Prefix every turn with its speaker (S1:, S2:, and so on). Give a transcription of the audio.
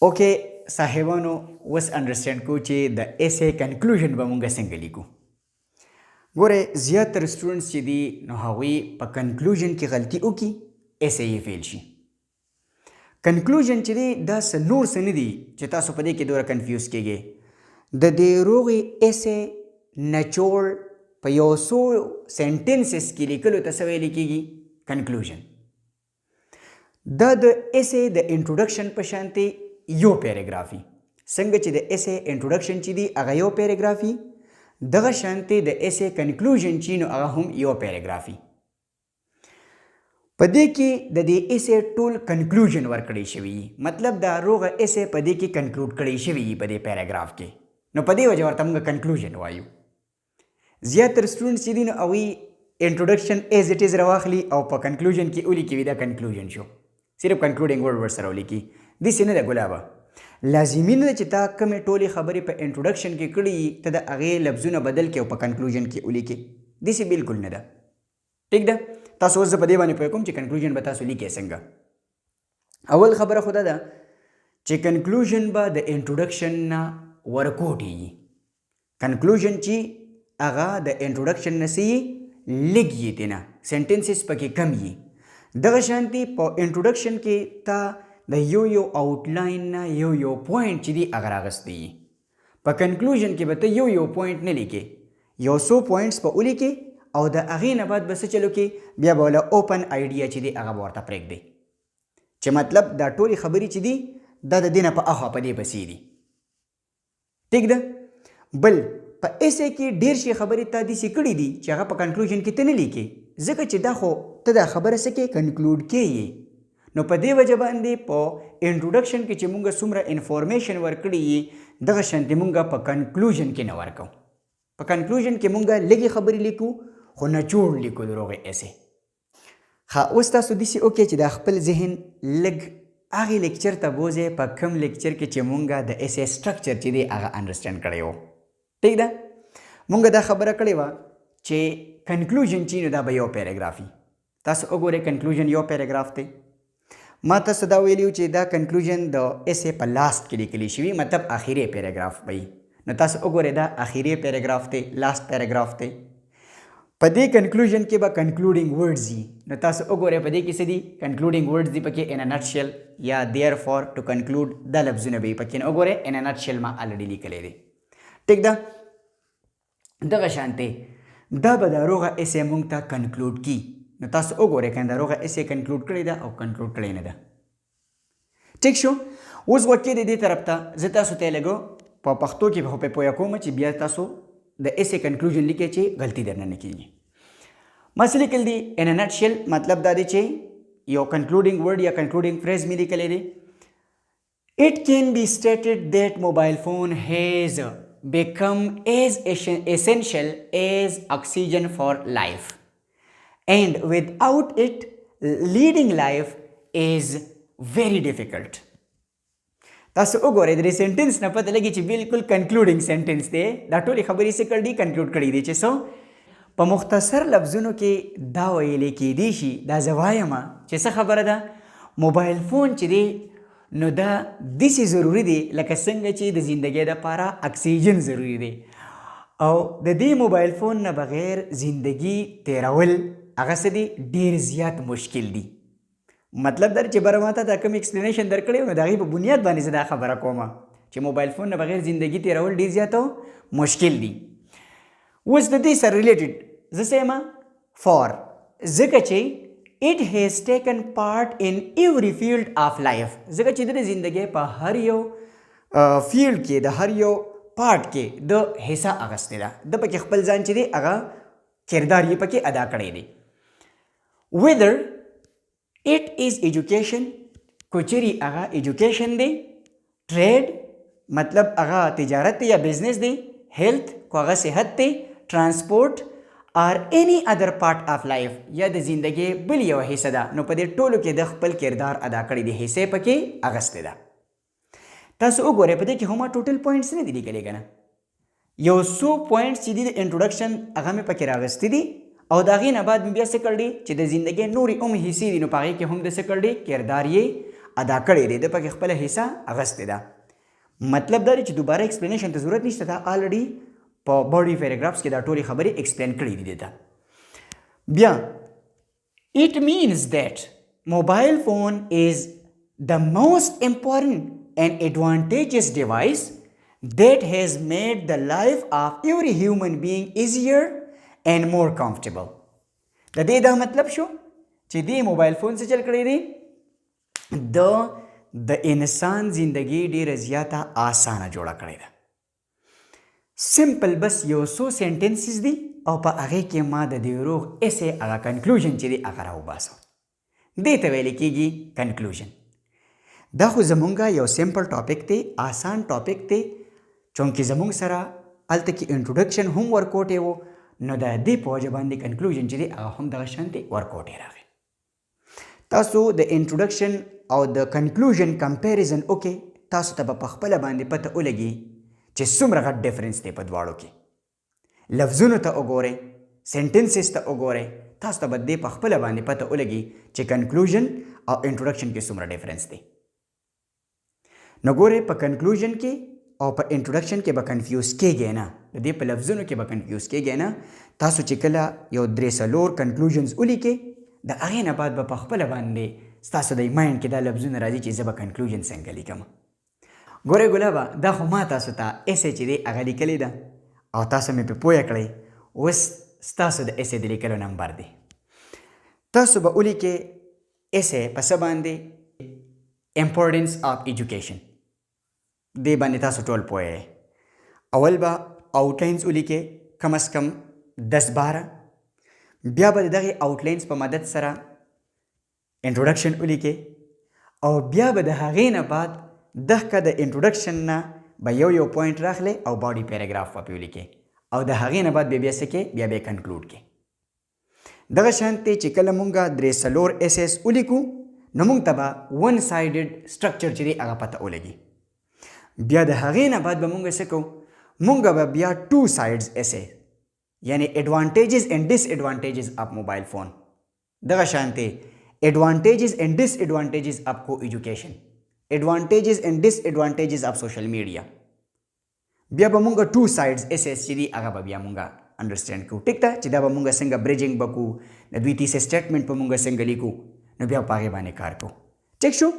S1: اوکې صاحبانو اوس انډرسټینډ کو چې د ایسے کنکلوژن به مونږ څنګه لیکو. ګوره زیاتره سټوډنټس چې دي نو هغوی په کنکلوژن کې غلطي وکړي ایسے یې فیل شي. کنکلوژن چې دی دا څه نور څه نه دي چې تاسو په دې کې دومره کنفیوز کیږئ. د دې روغې ایسے نچوړ په یو څو سینټنسز کې لیکلو ته څه ویل کیږي؟ کنکلوژن. دا د ایسے د انټروډکشن په شانتې یو پیراګراف وي. څنګه چې د ایسے انټروډکشن چې دی هغه یو پیراګراف وي، دغه شانتې د ایسے کنکلوژن چې نو هغه هم یو پیراګراف وي. په دې کې د دې ایسے ټول کنکلوژن ورکړی شوي، مطلب دا روغه ایسے په دې کې کنکلوډ کړی شوي په دې پیراګراف کې. نو په دې وجه ورته موږ کنکلوژن وایو. زیاتره سټوډنټس چې دي نو هغوی انټروډکشن ایز اټ از راواخلي او په کنکلوژن کې ولیکي دا کنکلوژن شو، صرف کنکلوډینګ ورډ ورسره ولیکي. داسې نه ده ګلابه. لازمي نه ده چې تا کومې ټولې خبرې په انټروډکشن کې کړي ته د هغې لفظونه بدل کړي او په کنکلوژن کې ولیکې. داسې بالکل نه ده. ټیک ده؟ تاسو اوس زه په دې باندې پوه کوم چې کنکلوژن به تاسو لیکئ څنګه. اول خبره خو دا ده چې کنکلوژن به د انټروډکشن نه ورکوټېږي. کنکلوژن چې هغه د انټروډکشن نه څه یي لږ یي دی نه، سینټنسز پکې کم یي. دغه شانتي په انټروډکشن کې تا د یو آوټلاین نه یو پوینټ چې دی هغه راغستی یي. په کنکلوژن کې به ته یو پوینټ نه لیکې، یو څو پوینټس به ولیکې او د هغې نه بعد به څه چلو کې بیا به وله اوپن آیډیا چې دی هغه به ورته پرېږدئ چې مطلب دا ټولې خبرې چې دي دا د دې نه په اخوا په دې پسې دي. ټیک ده؟ بل په ایسے کې ډېر شي خبرې تا داسې کړي دي چې هغه په کنکلوژن کې ته نه لیکې، ځکه چې دا خو ته دا خبره څه کې کنکلوډ کې. نو په دې وجه باندې په انټروډکشن کې چې مونږ څومره انفارمیشن ورکړي یي دغه شانتې مونږ په کنکلوژن کې نه ورکو. په کنکلوژن کې مونږ لږې خبرې لیکو خو نچوړ لیکو د روغې ایسې. ښه اوس تاسو داسې وکړئ چې دا خپل ذهن لږ هغې لیکچر ته بوځئ په کوم لیکچر کې چې مونږ د ایسې سټرکچر چې دی هغه انډرسټینډ کړی و. ټیک ده؟ مونږ دا خبره کړې وه چې کنکلوژن چې نو دا به یو پیراګراف وي. تاسو وګورئ کنکلوژن یو پیراګراف دی. ما تاسو دا ویلیو چې دا کنکلوژن د ایسے په لاست کې لیکلی شوي، مطلب آخري پیراګراف به وي. نو تاسو وګورئ دا آخري پیراګراف دی، لاست پیراګراف دی. په دې کنکلوژن کې به کنکلوډینګ ورډز وي. نو تاسو وګورئ په دې کې څه دي؟ کنکلوډینګ ورډز دي پکې، ان ا نټ شیل یا دیر فور ټو کنکلوډ دا لفظونه به وي پکې. نو وګورئ ان ا نټ شیل ما الریډي لیکلی دی. ټیک ده؟ دغه شانتې دا به د روغه ایسے مونږ ته کنکلوډ کي. نو تاسو وګورئ که د روغه ایسے کنکلوډ کړې ده او کنکلوډ کړې نه ده. ټیک شو؟ اوس وکې د دې طرف ته زه تاسو ته لږ په پښتو کې خو پې پویه کوم چې بیا تاسو د ایسے کنکلوژن لیکئ چې غلطي درنه نه کېږي. ما څه لیکل دي؟ ان ا نټ شیل مطلب دا دی چې یو کنکلوډینګ ورډ یا کنکلوډینګ فریز مې لیکلی دی. It can be stated that mobile phone has become as essential as oxygen for life. And without it, leading life is very difficult. تاسو وګورئ د دې سنټنس نه پته لګي چې بالکل کنکلوډینګ سنټنس دی. دا ټولې خبرې څه کړي دي؟ کنکلوډ کړي دي. چې څو په مختصر لفظونو کې دا ویلی کیدی شي، دا زه وایم چې څه خبره ده؟ موبایل فون چې دی نو دا داسې ضروري دی لکه څنګه چې د زندګۍ دپاره اکسیجن ضروري دی، او د دې موبایل فون نه بغیر زندگی تیرول هغه څه دی ډېر زیات مشکل دی. مطلب دا چې بره ماته دا کوم ایکسپلینیشن درکړی نو د هغې په بنیاد باندې زه دا خبره کوم چې موبایل فون نه بغیر زندگی تیرول ډېر زیات مشکل دی. اوس د دې سره ریلیټډ زه څه یم؟ فار، ځکه چې it has taken part in every field of life. ځکه چې د زندګۍ په هر یو فیلډ کې د هر یو پارټ کې د حصه اخیستې ده، د پکې خپل ځان چې دی هغه کردار یې پکې ادا کړی دی. whether it is education، کوچري هغه ایجوکیشن دی، ټریډ مطلب هغه تجارت دی یا بزنس دی، هیلث کو هغه صحت دی، ټرانسپورټ or any other part of life یا د زندګۍ بل یو حصه ده. نو په دې ټولو کې د خپل کردار ادا کړی دی، حصې پکې اغستې ده. تاسو وګورئ په دې کې هم ټوټل پوینټس نه دي لیکلي که نه، یو څو پوینټس چې دي د انټروډکشن هغه مې پکې راغستې دي، او د هغې نه بعد مې بیا څه کړی چې د زندګۍ نورې حصې دي نو په هغې کې هم د څه کړی کردار یې ادا کړی دی، د پکې خپله حصه اغستې ده. مطلب دا دی چې دوباره ایکسپلینیشن ته ضرورت نشته، دا الریډي په باډي پیراګرافس کې دا ټولې خبرې ایکسپلین کړي دي ته. بیا it means that mobile phone is the most important and advantageous device that has made the life of every human being easier and more comfortable. د دې دا مطلب شو چې دې موبایل فون څه چل کړی دی، د انسان زندگی ډیره زیاته آسانه جوړه کړې ده. سمپل بس یو څو سینټنسز دي او په هغې کې ما د دې روغ ایسې هغه کنکلوژن چې دی هغه راوباسم. دې ته ویل کېږي کنکلوژن. دا خو زمونږ یو سمپل ټاپک دی، آسان ټاپک دی، چونکې زمونږ سره هلته کې انټروډکشن هم ورکوټی و، نو د دې په وجه باندې کنکلوژن چې دی هغه هم دغه شانتې ورکوټی راغی. تاسو د انټروډکشن او د کنکلوژن کمپیریزن وکړئ، تاسو ته به په خپله باندې پته ولګي چې څومره غټ ډفرنس دی په دواړو کې. لفظونو ته وګورئ، سینټنسز ته وګورئ، تاسو ته به دې په خپله باندې پته ولګي چې کنکلوژن او انټروډکشن کې څومره ډفرنس دی. نو ګورئ په کنکلوژن کې او په انټروډکشن کې به کنفیوز کېږئ نه، د دې په لفظونو کې به کنفیوز کېږئ نه. تاسو چې کله یو 3-4 کنکلوژنز ولیکئ، د هغې نه بعد به په خپله باندې ستاسو د مایند کې دا لفظونه راځي چې زه به کنکلوژن څنګه لیکم. ګورئ ګلابه، دا خو ما تاسو ته ایسې چې دی هغه لیکلی ده او تاسو مې پرې پوه کړئ. اوس ستاسو د ایسې د لیکلو نمبر دی. تاسو به ولیکئ ایسې په څه باندې؟ امپورټنس آف ایجوکیشن. دې باندې تاسو ټول پوه یئ. اول به آوټلاینز ولیکئ، کم از کم 10-12. بیا به د دغې آوټلاینز په مدد سره انټروډکشن ولیکئ او بیا به د هغې نه بعد دغه د انټروډکشن نه به یو پوینټ راخلی او باډي پیراګراف به پرې ولیکئ او د هغې نه بعد بیا څه کړئ، بیا به یې کنکلوډ کړئ. دغه شانتې چې کله مونږ 3-4 ایسیز ولیکو نو مونږ ته به 1 سایډډ سټرکچر چې دی هغه پته ولګي. بیا د هغې نه بعد به مونږ څه کوو، مونږ به بیا 2 سایډز ایسې یعنی ایڈوانٹیجز اینڈ ڈس ایڈوانٹیجز آف موبائل فون. دغه شانتې ایڈوانٹیجز اینڈ ڈس ایڈوانٹیجز آف کو ایجوکیشن، ایڈوانٹیجز اینڈ ډس ایڈوانٹیجز آف سوشل میډیا. بیا به مونږ 2 سایډز ایسیز چې دي هغه به بیا مونږ انډرسټینډ کوو. ټیک ده چې دا به مونږ څنګه بریجنګ به کوو، د دوی تیسه سټیټمنټ به مونږ څنګه لیکو، نو بیا په هغې باندې کار کوو. ټیک شو.